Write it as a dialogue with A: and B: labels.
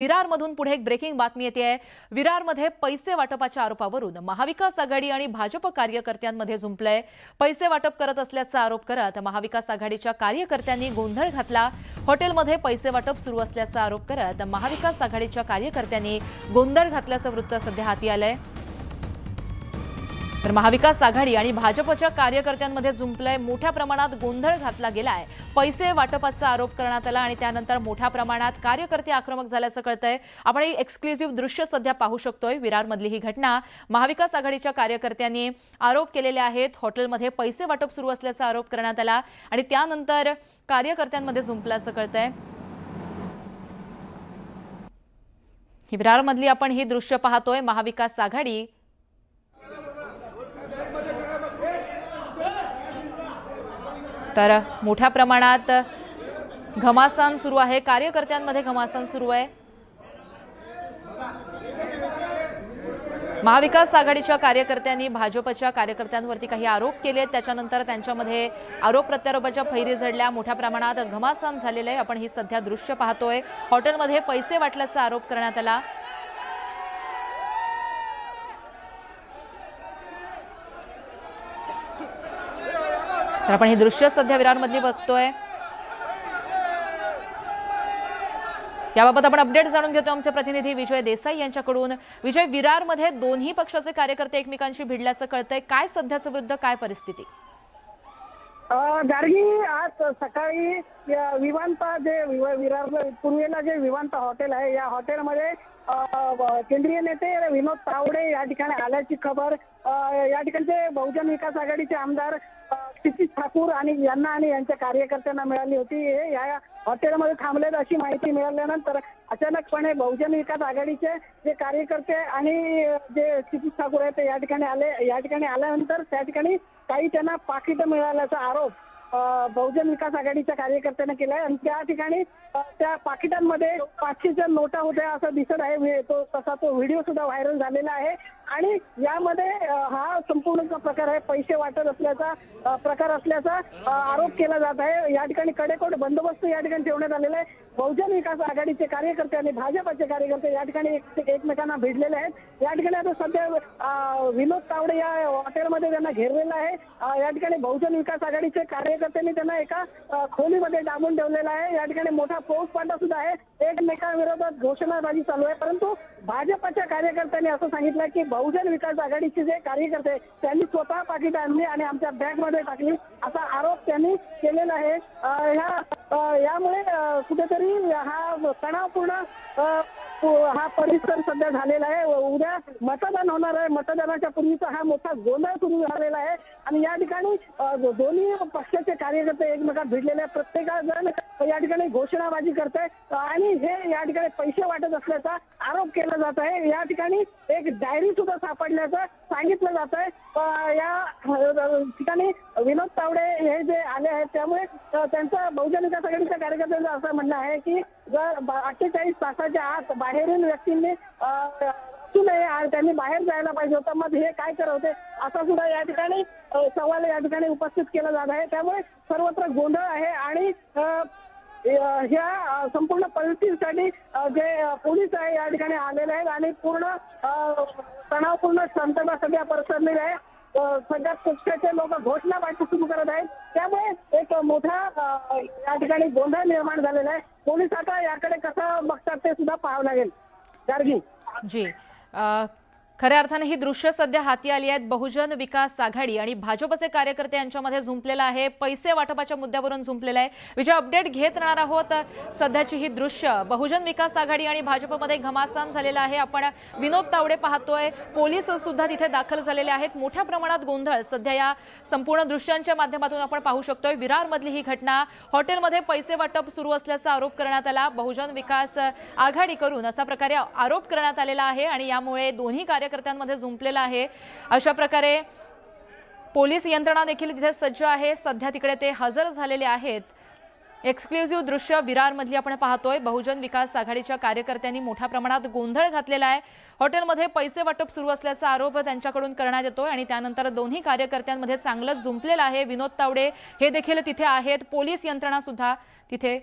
A: विरारमधून पुढे एक ब्रेकिंग बातमी येते आहे। विरारमध्ये पैसे वाटपाच्या आरोपावरून महाविकास आघाडी आणि भाजप कार्यकर्त्यांमध्ये झुंपलंय। पैसे वाटप करत असल्याचा आरोप करत महाविकास आघाडीच्या कार्यकर्त्यांनी गोंधळ घातला। हॉटेलमध्ये पैसे वाटप सुरू असल्याचा आरोप करत महाविकास आघाडीच्या कार्यकर्त्यांनी गोंधळ घातल्याचं वृत्त सध्या हाती आलंय। तर महाविकास आघाडी आणि भाजपच्या कार्यकर्त्यांमध्ये झुंपलंय। मोठ्या प्रमाणात गोंधळ घातला गेलाय। पैसे वाटपाचा आरोप करण्यात आला आणि त्यानंतर मोठ्या प्रमाणात कार्यकर्ते आक्रमक झाल्याचं कळतंय। आपण ही एक्सक्लुझिव्ह दृश्य सध्या पाहू शकतोय। विरारमधली ही घटना महाविकास आघाडीच्या कार्यकर्त्यांनी आरोप केलेले आहेत। हॉटेलमध्ये पैसे वाटप सुरू असल्याचा आरोप करण्यात आला आणि त्यानंतर कार्यकर्त्यांमध्ये झुंपल्याचं कळतंय। ही विरारमधली आपण ही दृश्य पाहतोय। महाविकास आघाडी तर मोठ्या प्रमाणात घमासान सुरू आहे। कार्यकर्त्यांमध्ये घमासान सुरू आहे। महाविकास आघाडीच्या कार्यकर्त्यांनी भाजपच्या कार्यकर्त्यांवरती काही आरोप केले। त्याच्यानंतर त्यांच्यामध्ये आरोप प्रत्यारोपाच्या फैरी झडल्या। मोठ्या प्रमाणात घमासान झालेले आहे। आपण ही सध्या दृश्य पाहतोय। हॉटेलमध्ये पैसे वाटल्याचा आरोप करण्यात आला। तर आपण हे दृश्य सध्या विरारमधली बघतोय। याबाबत आपण अपडेट जाणून घेतो आमचे प्रतिनिधी विजय देसाई यांच्याकडून। विजय, विरारमध्ये दोन्ही पक्षाचे कार्यकर्ते एकमेकांशी भिडल्याचं कळतंय। काय सध्याचं विरुद्ध काय परिस्थिती?
B: गार्गी, आज सकाळी विवांता जे विरार पूर्वेला जे विवांता हॉटेल आहे, या हॉटेलमध्ये केंद्रीय नेते विनोद तावडे या ठिकाणी आल्याची खबर या ठिकाणचे बहुजन विकास आघाडीचे आमदार क्षितिज ठाकूर आणि यांना आणि यांच्या कार्यकर्त्यांना मिळाली होती। या हॉटेलमध्ये थांबलेत अशी माहिती मिळाल्यानंतर अचानकपणे बहुजन विकास आघाडीचे जे कार्यकर्ते आणि जे क्षितिज ठाकूर आहेत ते या ठिकाणी आले। या ठिकाणी आल्यानंतर त्या ठिकाणी काही त्यांना पाकिट मिळाल्याचा आरोप बहुजन विकास आघाडीच्या कार्यकर्त्यांना केलाय आणि त्या ठिकाणी त्या पाकिटांमध्ये 500च्या नोटा होत्या असं दिसत आहे। तसा तो व्हिडिओ सुद्धा व्हायरल झालेला आहे आणि यामध्ये हा संपूर्ण प्रकार आहे पैसे वाटत असल्याचा प्रकार असल्याचा आरोप केला जात आहे। या ठिकाणी कडेकोट बंदोबस्त या ठिकाणी ठेवण्यात आलेला आहे। बहुजन विकास आघाडीचे कार्यकर्ते आणि भाजपचे कार्यकर्ते या ठिकाणी एकमेकांना भिडलेले आहेत। या ठिकाणी आता सध्या विनोद तावडे या हॉटेलमध्ये त्यांना घेरलेलं आहे। या ठिकाणी बहुजन विकास आघाडीचे कार्यकर्त्यांनी त्यांना एका खोलीमध्ये डांबून ठेवलेला आहे। या ठिकाणी मोठा फौजफाटा सुद्धा आहे। एकमेकांविरोधात घोषणाबाजी चालू आहे, परंतु भाजपच्या कार्यकर्त्यांनी असं सांगितलं की बहुजन विकास आघाडीचे जे कार्यकर्ते त्यांनी स्वतः पाकिट आणली आणि आमच्या बॅगमध्ये टाकली असा आरोप त्यांनी केलेला आहे। यामुळे कुठेतरी हा तणावपूर्ण हा परिसर सध्या झालेला आहे। उद्या मतदान होणार आहे। मतदानाच्या पूर्वीचा हा मोठा गोंधळ सुरू झालेला आहे आणि या ठिकाणी दोन्ही पक्षाचे कार्यकर्ते एकमेकात भिडलेले आहेत। प्रत्येकजण या ठिकाणी घोषणाबाजी करत आहे आणि हे या ठिकाणी पैसे वाटत असल्याचा आरोप केला जात आहे। या ठिकाणी एक डायरी सुद्धा सापडल्याचं सांगितलं जात आहे। या ठिकाणी विनोद तावडे हे जे आले आहेत त्यामुळे त्यांचं बहुजन विकास आघाडीच्या कार्यकर्त्यांचं असं म्हणणं आहे की जर 48 तासाच्या आत बाहेरील व्यक्तींनी त्यांनी बाहेर जायला पाहिजे होतं, मग हे काय करत होते असा सुद्धा या ठिकाणी सवाल या ठिकाणी उपस्थित केला जात आहे। त्यामुळे सर्वत्र गोंधळ आहे आणि ह्या संपूर्ण परिस्थितीसाठी जे पोलीस आहे या ठिकाणी आलेले आहेत आणि पूर्ण तणावपूर्ण शांतता सध्या पसरलेली आहे। सध्या पक्षाचे लोक घोषणाबाजी सुरू करत आहेत, त्यामुळे एक मोठा या ठिकाणी गोंधळ निर्माण झालेला आहे। पोलीस आता याकडे कसं बघतात ते सुद्धा पाहावं लागेल। गार्गी
A: जी, खऱ्या अर्थाने ही दृश्य सध्या हाती आली आहेत। बहुजन विकास आघाडी आणि भाजपचे कार्यकर्ते यांच्यामध्ये झुंपलेला आहे। पैसे वाटपाच्या मुद्द्यावरून झुंपलेला आहे। विजय, अपडेट घेत राहणार आहोत। सध्याची ही दृश्य बहुजन विकास आघाडी आणि भाजपमध्ये घमासान झालेला आहे। आपण विनोद तावडे पाहतोय। पोलीस सुद्धा तिथे दाखल झालेले आहेत। मोठ्या प्रमाणात गोंधळ सध्या या संपूर्ण दृश्यांच्या माध्यमातून आपण पाहू शकतोय। विरारमधली ही घटना, हॉटेलमध्ये पैसे वाटप सुरू असल्याचा आरोप करण्यात आला। बहुजन विकास आघाडी करून अशा प्रकारे आरोप करण्यात आलेला आहे आणि यामुळे दोन्ही कार्यकर्त्यांमध्ये झुंपलेला आहे। अशा प्रकारे पोलीस यंत्रणा देखील तिथे सज्ज आहे। सध्या तिकडे ते हजर झालेले आहेत। एक्सक्लुझिव्ह दृश्य विरारमधली आपण पाहतोय। बहुजन विकास आघाडीच्या कार्यकर्त्यांनी मोठ्या प्रमाणात गोंधळ घातलेला आहे। हॉटेलमध्ये पैसे वाटप सुरू असल्याचा आरोप त्यांच्याकडून करण्यात येतोय आणि त्यानंतर दोन्ही कार्यकर्त्यांमध्ये चांगलंच झुंपलेलं आहे। विनोद तावडे हे देखील तिथे आहेत। पोलीस यंत्रणा सुद्धा तिथे